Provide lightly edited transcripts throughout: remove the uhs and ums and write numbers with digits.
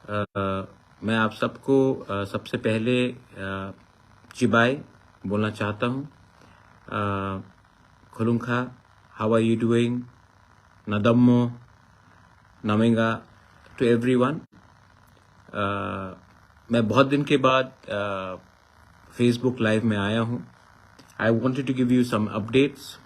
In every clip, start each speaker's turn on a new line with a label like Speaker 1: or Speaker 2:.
Speaker 1: मैं आप सबको सबसे पहले चिबाय बोलना चाहता हूँ। खुलुंखा, हाउ आर यू डूइंग? नदम्मो, नमेंगा टू एवरीवन। मैं बहुत दिन के बाद फेसबुक लाइव में आया हूँ। I wanted to give you some updates.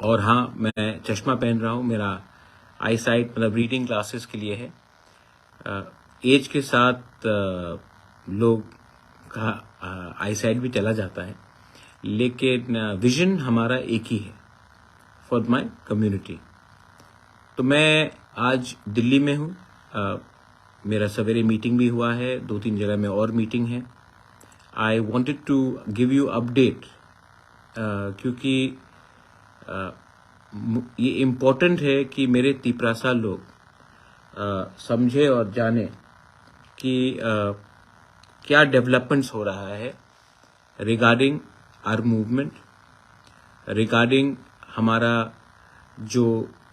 Speaker 1: और हाँ, मैं चश्मा पहन रहा हूँ। मेरा आई साइट मतलब रीडिंग क्लासेस के लिए है। एज के साथ लोग का आई साइट भी चला जाता है, लेकिन विजन हमारा एक ही है, फॉर माय कम्युनिटी। तो मैं आज दिल्ली में हूँ। मेरा सवेरे मीटिंग भी हुआ है, 2-3 जगह में और मीटिंग है। I wanted to give you update क्योंकि ये इम्पोर्टेंट है कि मेरे तिपरासा लोग समझे और जाने कि क्या डेवलपमेंट्स हो रहा है रिगार्डिंग आवर मूवमेंट, रिगार्डिंग हमारा जो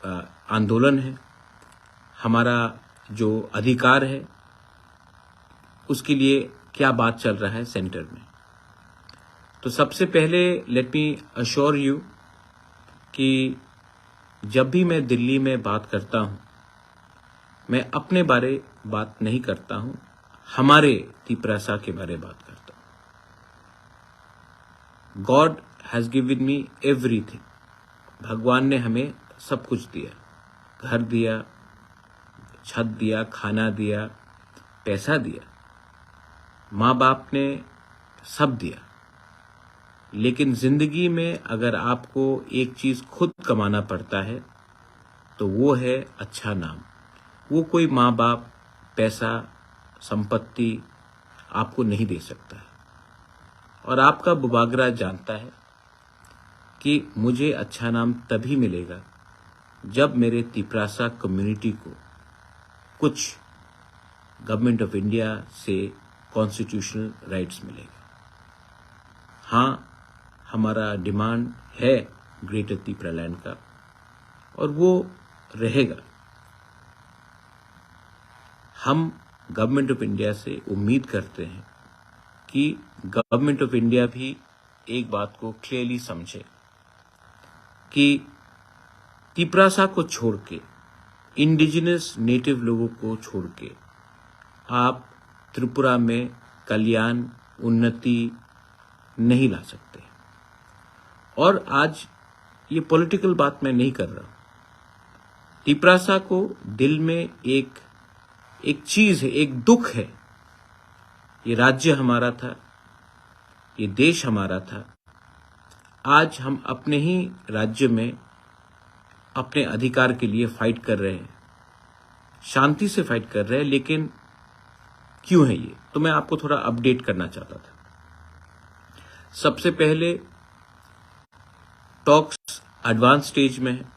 Speaker 1: आंदोलन है, हमारा जो अधिकार है, उसके लिए क्या बात चल रहा है सेंटर में। तो सबसे पहले लेट मी अश्योर यू कि जब भी मैं दिल्ली में बात करता हूँ, मैं अपने बारे बात नहीं करता हूँ, हमारे तिपरासा के बारे बात करता हूँ। God has given me everything. भगवान ने हमें सब कुछ दिया, घर दिया, छत दिया, खाना दिया, पैसा दिया, माँ बाप ने सब दिया। लेकिन जिंदगी में अगर आपको एक चीज खुद कमाना पड़ता है तो वो है अच्छा नाम। वो कोई माँ बाप, पैसा, संपत्ति आपको नहीं दे सकता है। और आपका बुबागरा जानता है कि मुझे अच्छा नाम तभी मिलेगा जब मेरे तिपरासा कम्युनिटी को कुछ गवर्नमेंट ऑफ इंडिया से कॉन्स्टिट्यूशनल राइट्स मिलेगा। हाँ, हमारा डिमांड है ग्रेटर तिपरा लैंड का, और वो रहेगा। हम गवर्नमेंट ऑफ इंडिया से उम्मीद करते हैं कि गवर्नमेंट ऑफ इंडिया भी एक बात को क्लियरली समझे कि तिपरासा को छोड़ के, इंडिजिनस नेटिव लोगों को छोड़ के आप त्रिपुरा में कल्याण, उन्नति नहीं ला सकते। और आज ये पॉलिटिकल बात मैं नहीं कर रहा। तिपरासा को दिल में एक चीज है, एक दुख है। ये राज्य हमारा था, ये देश हमारा था। आज हम अपने ही राज्य में अपने अधिकार के लिए फाइट कर रहे हैं, शांति से फाइट कर रहे हैं। लेकिन क्यों है ये? तो मैं आपको थोड़ा अपडेट करना चाहता था। सबसे पहले टॉक्स एडवांस स्टेज में है।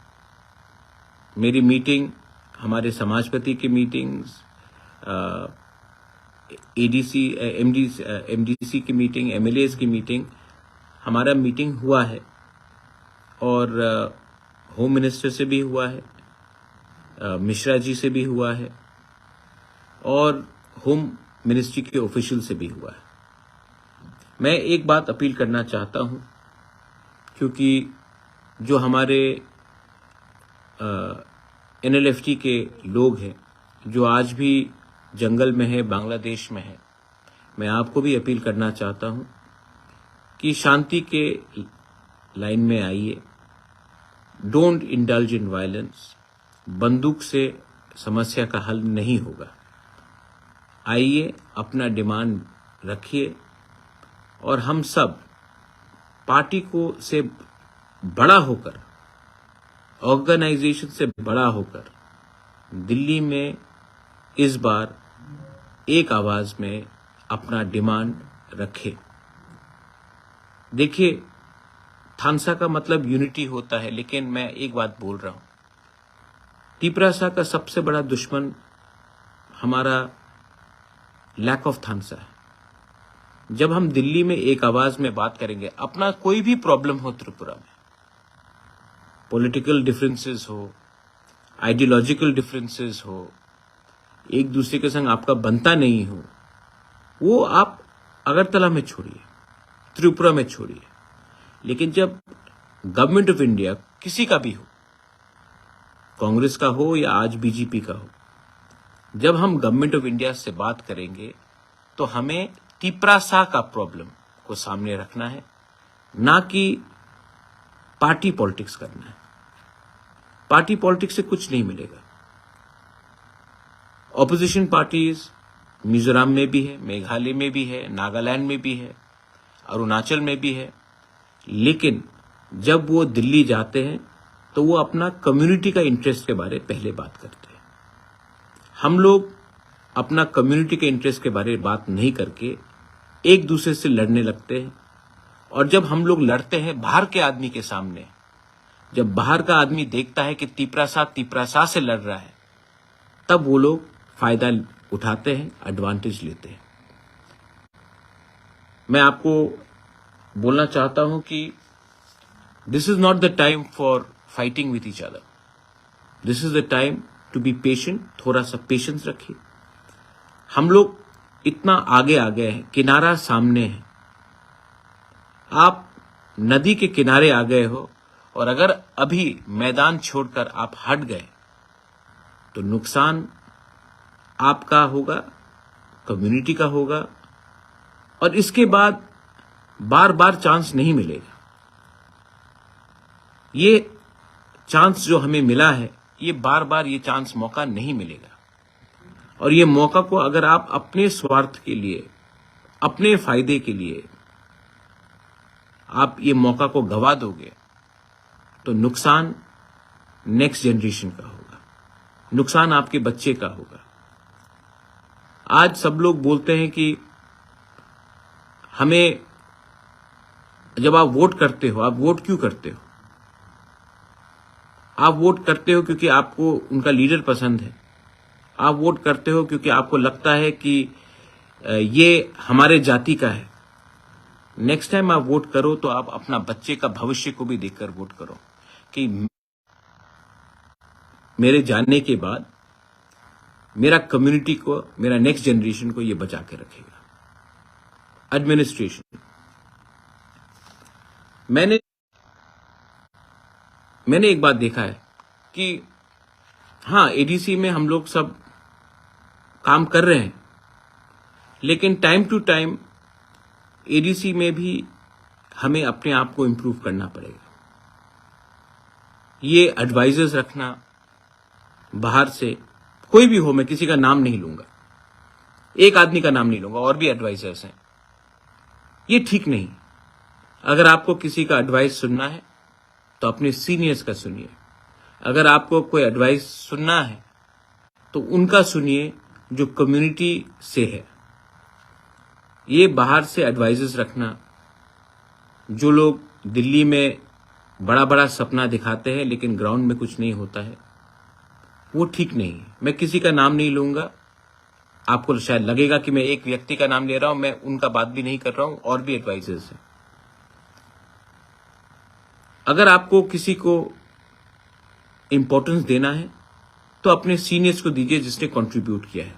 Speaker 1: मेरी मीटिंग, हमारे समाजपति की मीटिंग्स, एडीसी, एमडीसी की मीटिंग, एमएलएस की मीटिंग, हमारा मीटिंग हुआ है। और होम मिनिस्टर से भी हुआ है, मिश्रा जी से भी हुआ है, और होम मिनिस्ट्री के ऑफिशियल से भी हुआ है। मैं एक बात अपील करना चाहता हूं, क्योंकि जो हमारे एनएलएफटी के लोग हैं, जो आज भी जंगल में है, बांग्लादेश में है, मैं आपको भी अपील करना चाहता हूं कि शांति के लाइन में आइए। Don't indulge in violence. बंदूक से समस्या का हल नहीं होगा। आइए, अपना डिमांड रखिए, और हम सब पार्टी को से बड़ा होकर, ऑर्गेनाइजेशन से बड़ा होकर दिल्ली में इस बार एक आवाज में अपना डिमांड रखे। देखिए, थानसा का मतलब यूनिटी होता है, लेकिन मैं एक बात बोल रहा हूं, तिपरासा का सबसे बड़ा दुश्मन हमारा लैक ऑफ थानसा है। जब हम दिल्ली में एक आवाज में बात करेंगे, अपना कोई भी प्रॉब्लम हो त्रिपुरा में, पॉलिटिकल डिफरेंसेस हो, आइडियोलॉजिकल डिफरेंसेस हो, एक दूसरे के संग आपका बनता नहीं हो, वो आप अगरतला में छोड़िए, त्रिपुरा में छोड़िए। लेकिन जब गवर्नमेंट ऑफ इंडिया किसी का भी हो, कांग्रेस का हो या आज बीजेपी का हो, जब हम गवर्नमेंट ऑफ इंडिया से बात करेंगे तो हमें तिपरासा का प्रॉब्लम को सामने रखना है, ना कि पार्टी पॉलिटिक्स करना है। पार्टी पॉलिटिक्स से कुछ नहीं मिलेगा। ऑपोजिशन पार्टीज मिजोरम में भी है, मेघालय में भी है, नागालैंड में भी है, अरुणाचल में भी है, लेकिन जब वो दिल्ली जाते हैं तो वो अपना कम्युनिटी का इंटरेस्ट के बारे पहले बात करते हैं। हम लोग अपना कम्युनिटी के इंटरेस्ट के बारे में बात नहीं करके एक दूसरे से लड़ने लगते हैं। और जब हम लोग लड़ते हैं बाहर के आदमी के सामने, जब बाहर का आदमी देखता है कि तिपरासा से लड़ रहा है, तब वो लोग फायदा उठाते हैं, एडवांटेज लेते हैं। मैं आपको बोलना चाहता हूं कि this is not the time for fighting with each other, this is the time to be patient. थोड़ा सा पेशेंस रखिए। हम लोग इतना आगे आ गए हैं, किनारा सामने है। आप नदी के किनारे आ गए हो और अगर अभी मैदान छोड़कर आप हट गए तो नुकसान आपका होगा, कम्युनिटी का होगा, और इसके बाद बार बार चांस नहीं मिलेगा। ये चांस जो हमें मिला है, ये बार बार ये चांस मौका नहीं मिलेगा। और ये मौका को अगर आप अपने स्वार्थ के लिए, अपने फायदे के लिए आप ये मौका को गवा दोगे तो नुकसान नेक्स्ट जनरेशन का होगा, नुकसान आपके बच्चे का होगा। आज सब लोग बोलते हैं कि हमें, जब आप वोट करते हो, आप वोट क्यों करते हो? आप वोट करते हो क्योंकि आपको उनका लीडर पसंद है। आप वोट करते हो क्योंकि आपको लगता है कि ये हमारे जाति का है। नेक्स्ट टाइम आप वोट करो तो आप अपना बच्चे का भविष्य को भी देखकर वोट करो कि मेरे जाने के बाद मेरा कम्युनिटी को, मेरा नेक्स्ट जनरेशन को ये बचा के रखेगा। एडमिनिस्ट्रेशन, मैंने एक बात देखा है कि हाँ, एडीसी में हम लोग सब काम कर रहे हैं, लेकिन टाइम टू टाइम एडीसी में भी हमें अपने आप को इंप्रूव करना पड़ेगा। ये एडवाइजर्स रखना बाहर से, कोई भी हो, मैं किसी का नाम नहीं लूंगा, एक आदमी का नाम नहीं लूंगा, और भी एडवाइजर्स हैं, ये ठीक नहीं। अगर आपको किसी का एडवाइस सुनना है तो अपने सीनियर्स का सुनिए। अगर आपको कोई एडवाइस सुनना है तो उनका सुनिए जो कम्युनिटी से है। ये बाहर से एडवाइजर्स रखना, जो लोग दिल्ली में बड़ा बड़ा सपना दिखाते हैं लेकिन ग्राउंड में कुछ नहीं होता है, वो ठीक नहीं है। मैं किसी का नाम नहीं लूंगा। आपको शायद लगेगा कि मैं एक व्यक्ति का नाम ले रहा हूं, मैं उनका बात भी नहीं कर रहा हूं, और भी एडवाइजर्स हैं। अगर आपको किसी को इंपॉर्टेंस देना है तो अपने सीनियर्स को दीजिए जिसने कंट्रीब्यूट किया है।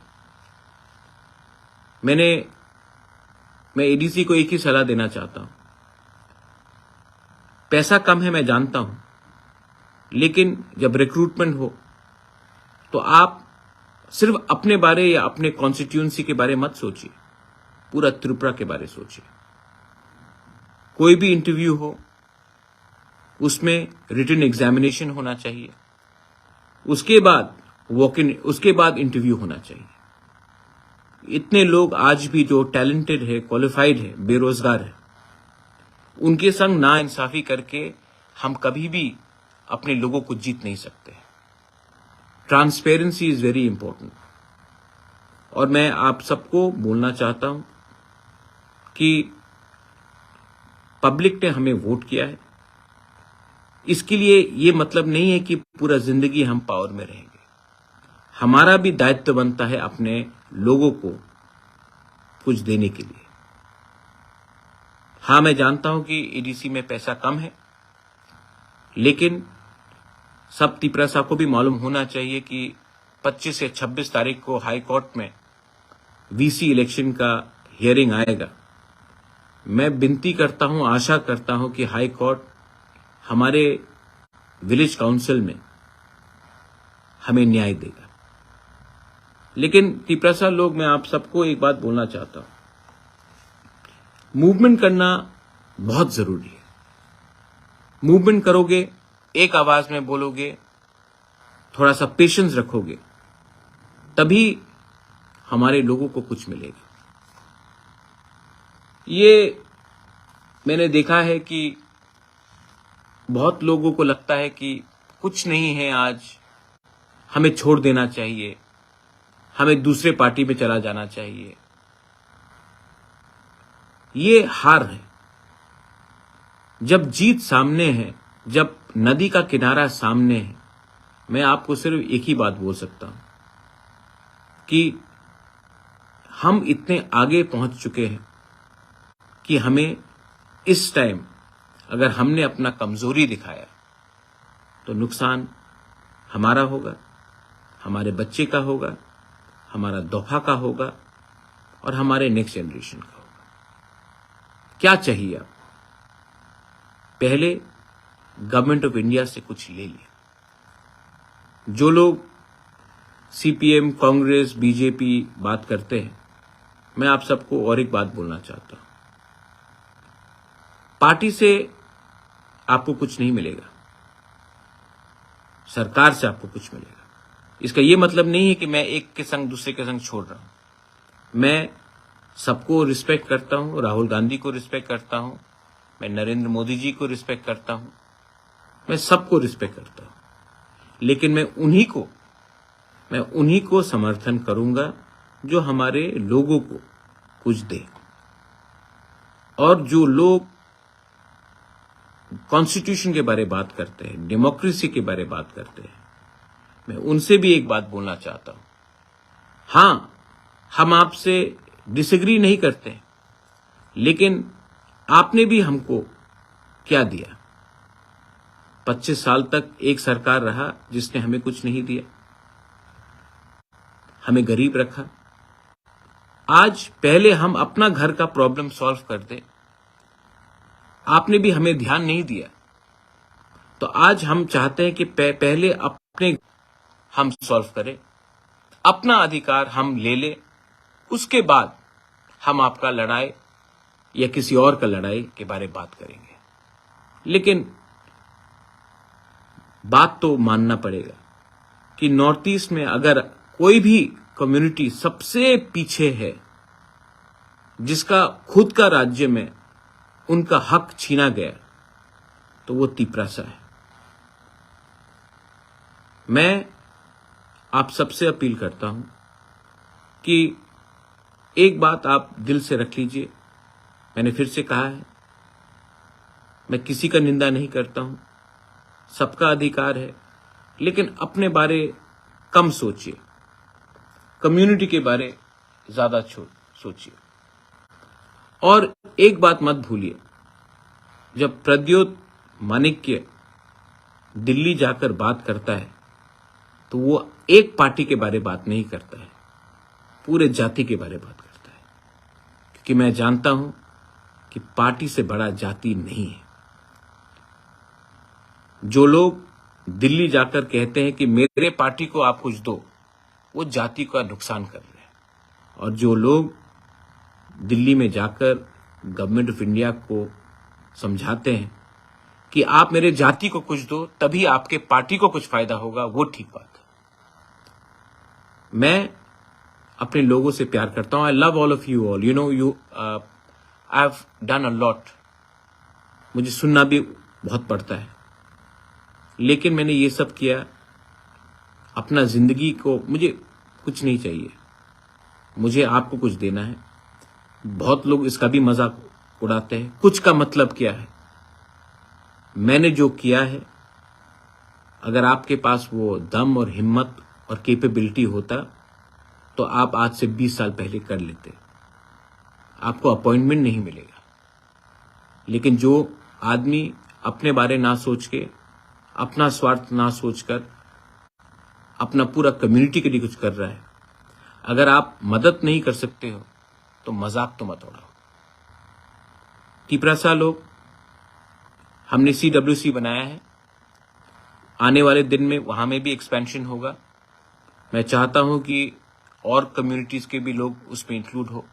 Speaker 1: मैं एडीसी को एक ही सलाह देना चाहता हूं। पैसा कम है, मैं जानता हूं, लेकिन जब रिक्रूटमेंट हो तो आप सिर्फ अपने बारे या अपने कॉन्स्टिट्यूएंसी के बारे मत सोचिए, पूरा त्रिपुरा के बारे सोचिए। कोई भी इंटरव्यू हो उसमें रिटन एग्जामिनेशन होना चाहिए, उसके बाद वॉक इन, उसके बाद इंटरव्यू होना चाहिए। इतने लोग आज भी जो टैलेंटेड है, क्वालिफाइड है, बेरोजगार है, उनके संग नाइंसाफी करके हम कभी भी अपने लोगों को जीत नहीं सकते। Transparency is very important. और मैं आप सबको बोलना चाहता हूं कि पब्लिक ने हमें वोट किया है, इसके लिए ये मतलब नहीं है कि पूरा जिंदगी हम पावर में रहेंगे। हमारा भी दायित्व बनता है अपने लोगों को कुछ देने के लिए। हाँ, मैं जानता हूं कि एडीसी में पैसा कम है, लेकिन सब तिपरासा को भी मालूम होना चाहिए कि 25 या 26 तारीख को हाई कोर्ट में वीसी इलेक्शन का हियरिंग आएगा, मैं विनती करता हूं, आशा करता हूं कि हाई कोर्ट हमारे विलेज काउंसिल में हमें न्याय देगा। लेकिन तिपरासा लोग, मैं आप सबको एक बात बोलना चाहता हूं, मूवमेंट करना बहुत जरूरी है। मूवमेंट करोगे, एक आवाज में बोलोगे, थोड़ा सा पेशेंस रखोगे, तभी हमारे लोगों को कुछ मिलेगा। ये मैंने देखा है कि बहुत लोगों को लगता है कि कुछ नहीं है, आज हमें छोड़ देना चाहिए, हमें दूसरे पार्टी में चला जाना चाहिए। ये हार है। जब जीत सामने है, जब नदी का किनारा सामने है, मैं आपको सिर्फ एक ही बात बोल सकता हूं कि हम इतने आगे पहुंच चुके हैं कि हमें इस टाइम अगर हमने अपना कमजोरी दिखाया तो नुकसान हमारा होगा, हमारे बच्चे का होगा, हमारा दोहा का होगा और हमारे नेक्स्ट जनरेशन का होगा। क्या चाहिए आप? पहले गवर्नमेंट ऑफ इंडिया से कुछ ले लिया। जो लोग सीपीएम, कांग्रेस, बीजेपी बात करते हैं, मैं आप सबको और एक बात बोलना चाहता हूं। पार्टी से आपको कुछ नहीं मिलेगा, सरकार से आपको कुछ मिलेगा। इसका यह मतलब नहीं है कि मैं एक के संग दूसरे के संग छोड़ रहा हूं। मैं सबको रिस्पेक्ट करता हूं, राहुल गांधी को रिस्पेक्ट करता हूं, मैं नरेंद्र मोदी जी को रिस्पेक्ट करता हूं, मैं सबको रिस्पेक्ट करता हूं। लेकिन मैं उन्हीं को समर्थन करूंगा जो हमारे लोगों को कुछ दे। और जो लोग कॉन्स्टिट्यूशन के बारे में बात करते हैं, डेमोक्रेसी के बारे में बात करते हैं, मैं उनसे भी एक बात बोलना चाहता हूं। हां, हम आपसे डिसएग्री नहीं करते, लेकिन आपने भी हमको क्या दिया? 25 साल तक एक सरकार रहा जिसने हमें कुछ नहीं दिया, हमें गरीब रखा। आज पहले हम अपना घर का प्रॉब्लम सॉल्व कर दे, आपने भी हमें ध्यान नहीं दिया। तो आज हम चाहते हैं कि पहले अपने हम सॉल्व करें, अपना अधिकार हम ले लें, उसके बाद हम आपका लड़ाई या किसी और का लड़ाई के बारे में बात करेंगे। लेकिन बात तो मानना पड़ेगा कि नॉर्थ ईस्ट में अगर कोई भी कम्युनिटी सबसे पीछे है, जिसका खुद का राज्य में उनका हक छीना गया, तो वो तिपरासा है। मैं आप सबसे अपील करता हूं कि एक बात आप दिल से रख लीजिए। मैंने फिर से कहा है, मैं किसी का निंदा नहीं करता हूं, सबका अधिकार है, लेकिन अपने बारे कम सोचिए, कम्युनिटी के बारे ज्यादा सोचिए। और एक बात मत भूलिए, जब प्रद्योत माणिक्य दिल्ली जाकर बात करता है तो वो एक पार्टी के बारे बात नहीं करता है, पूरे जाति के बारे बात करता है। क्योंकि मैं जानता हूं कि पार्टी से बड़ा जाति नहीं है। जो लोग दिल्ली जाकर कहते हैं कि मेरे पार्टी को आप कुछ दो, वो जाति का नुकसान कर रहे हैं। और जो लोग दिल्ली में जाकर गवर्नमेंट ऑफ इंडिया को समझाते हैं कि आप मेरे जाति को कुछ दो तभी आपके पार्टी को कुछ फायदा होगा, वो ठीक बात है। मैं अपने लोगों से प्यार करता हूं। I love all of you all, you know, I have done a lot. मुझे सुनना भी बहुत पड़ता है, लेकिन मैंने ये सब किया अपना जिंदगी को। मुझे कुछ नहीं चाहिए, मुझे आपको कुछ देना है। बहुत लोग इसका भी मजाक उड़ाते हैं, कुछ का मतलब क्या है? मैंने जो किया है, अगर आपके पास वो दम और हिम्मत और कैपेबिलिटी होता तो आप आज से 20 साल पहले कर लेते। आपको अपॉइंटमेंट नहीं मिलेगा। लेकिन जो आदमी अपने बारे ना सोच के, अपना स्वार्थ ना सोचकर अपना पूरा कम्युनिटी के लिए कुछ कर रहा है, अगर आप मदद नहीं कर सकते हो तो मजाक तो मत उड़ाओ। तिपरासा लोग, हमने CWC बनाया है, आने वाले दिन में वहां में भी एक्सपेंशन होगा। मैं चाहता हूं कि और कम्युनिटीज के भी लोग उसमें इंक्लूड हो।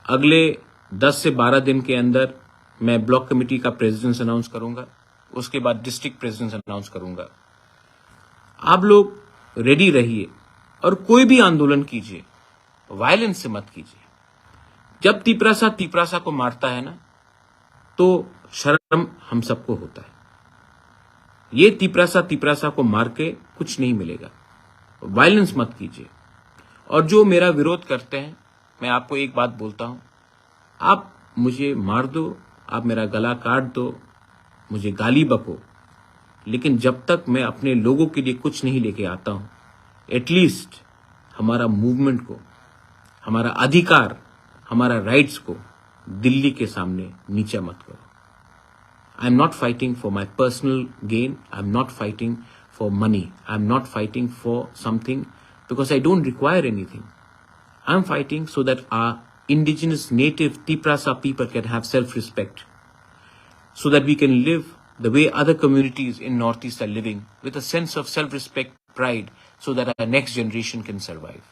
Speaker 1: अगले 10 से 12 दिन के अंदर मैं ब्लॉक कमेटी का प्रेसिडेंट अनाउंस करूंगा, उसके बाद डिस्ट्रिक्ट प्रेसिडेंट अनाउंस करूंगा। आप लोग रेडी रहिए और कोई भी आंदोलन कीजिए, वायलेंस से मत कीजिए। जब तिपरासा को मारता है ना, तो शर्म हम सबको होता है। ये तिपरासा को मार के कुछ नहीं मिलेगा। वायलेंस मत कीजिए। और जो मेरा विरोध करते हैं, मैं आपको एक बात बोलता हूं, आप मुझे मार दो, आप मेरा गला काट दो, मुझे गाली बको, लेकिन जब तक मैं अपने लोगों के लिए कुछ नहीं लेके आता हूं, एटलीस्ट हमारा मूवमेंट को, हमारा अधिकार, हमारा राइट्स को दिल्ली के सामने नीचा मत करो। I am not fighting for my personal gain, I am not fighting for money. I'm not fighting for something because I don't require anything. I'm fighting so that our indigenous native Tiprasa people can have self-respect, so that we can live the way other communities in Northeast are living, with a sense of self-respect, pride, so that our next generation can survive.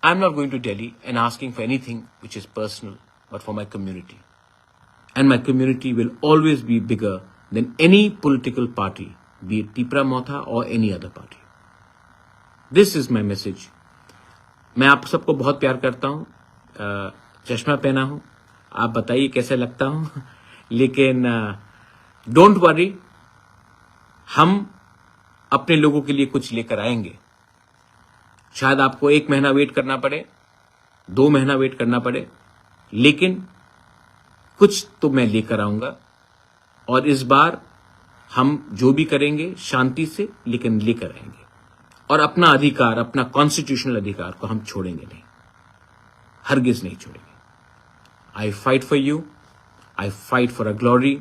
Speaker 1: I'm not going to Delhi and asking for anything which is personal, but for my community. And my community will always be bigger than any political party, be it Tipra Motha or any other party. This is my message. मैं आप सबको बहुत प्यार करता हूँ। चश्मा पहना हूँ, आप बताइए कैसे लगता हूँ। लेकिन डोंट वरी, हम अपने लोगों के लिए कुछ लेकर आएंगे। शायद आपको 1 महीना वेट करना पड़े, 2 महीना वेट करना पड़े, लेकिन कुछ तो मैं लेकर आऊंगा। और इस बार हम जो भी करेंगे शांति से, लेकिन लेकर आएंगे। और अपना अधिकार, अपना कॉन्स्टिट्यूशनल अधिकार को हम छोड़ेंगे नहीं, हरगिज नहीं छोड़ेंगे। आई fight for you, I fight for a glory,